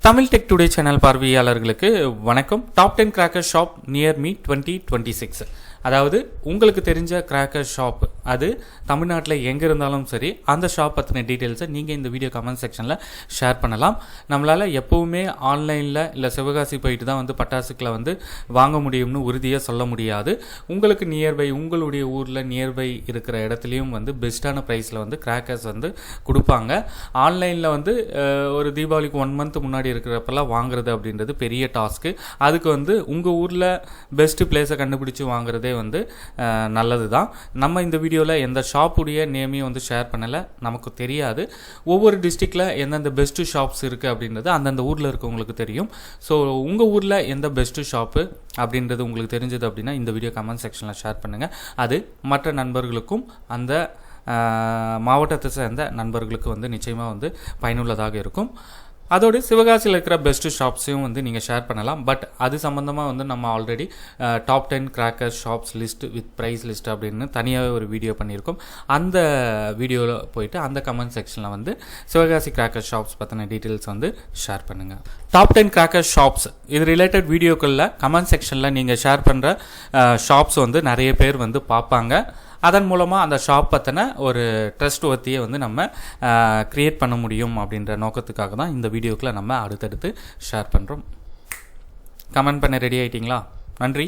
Tamil tech today channel பார்வையாளர்களுக்கு வணக்கம். Top 10 cracker shop near me 2026. அதாவது உங்களுக்கு தெரிஞ்ச கிராக்கர் ஷாப் அது தமிழ்நாட்டில் எங்கே இருந்தாலும் சரி அந்த ஷாப் பற்றின டீட்டெயில்ஸை நீங்கள் இந்த வீடியோ கமெண்ட் செக்ஷனில் ஷேர் பண்ணலாம். நம்மளால் எப்போவுமே ஆன்லைனில் இல்லை சிவகாசி போயிட்டு தான் பட்டாசுக்களை வாங்க முடியும்னு உறுதியாக சொல்ல முடியாது. உங்களுக்கு நியர்பை உங்களுடைய ஊரில் நியர்பை இருக்கிற இடத்துலையும் பெஸ்ட்டான ப்ரைஸில் கிராக்கர்ஸ் கொடுப்பாங்க. ஆன்லைனில் ஒரு தீபாவளிக்கு 1 மந்த் முன்னாடி இருக்கிறப்பெல்லாம் வாங்குறது அப்படின்றது பெரிய டாஸ்க்கு. அதுக்கு உங்கள் ஊரில் பெஸ்ட்டு பிளேஸை கண்டுபிடிச்சி வாங்குறதே நல்லது தான். நம்ம இந்த வீடியோவில் எந்த ஷாப்புடைய நேமையும் ஷேர் பண்ணலை, நமக்கு தெரியாது. ஒவ்வொரு டிஸ்ட்ரிக்டில் எந்தெந்த பெஸ்ட்டு ஷாப்ஸ் இருக்குது அப்படின்றது அந்தந்த ஊரில் இருக்கவங்களுக்கு தெரியும். ஸோ உங்கள் ஊரில் எந்த பெஸ்ட்டு ஷாப்பு அப்படின்றது உங்களுக்கு தெரிஞ்சது அப்படின்னா இந்த வீடியோ கமெண்ட் செக்ஷனில் ஷேர் பண்ணுங்கள். அது மற்ற நண்பர்களுக்கும் அந்த மாவட்டத்தை சேர்ந்த நண்பர்களுக்கு நிச்சயமாக பயனுள்ளதாக இருக்கும். அதோடு சிவகாசியில் இருக்கிற பெஸ்ட்டு ஷாப்ஸையும் நீங்கள் ஷேர் பண்ணலாம். பட் அது சம்மந்தமாக நம்ம already top 10 cracker shops list with price list அப்படின்னு தனியாகவே ஒரு வீடியோ பண்ணியிருக்கோம். அந்த வீடியோவில் போயிட்டு அந்த கமெண்ட் செக்ஷனில் சிவகாசி கிராக்கர் ஷாப்ஸ் பற்றின டீட்டெயில்ஸ் ஷேர் பண்ணுங்கள். டாப் 10 கிராக்கர் ஷாப்ஸ் இது ரிலேட்டட் வீடியோக்களில் கமெண்ட் செக்ஷனில் நீங்கள் ஷேர் பண்ணுற ஷாப்ஸ் நிறைய பேர் பார்ப்பாங்க. அதன் மூலமாக அந்த ஷாப் பற்றின ஒரு ட்ரஸ்ட் ஒத்தியை நம்ம க்ரியேட் பண்ண முடியும் அப்படின்ற நோக்கத்துக்காக தான் இந்த வீடியோக்குள்ளே நம்ம அடுத்தடுத்து ஷேர் பண்ணுறோம். கமெண்ட் பண்ண ரெடி ஆகிட்டிங்களா? நன்றி.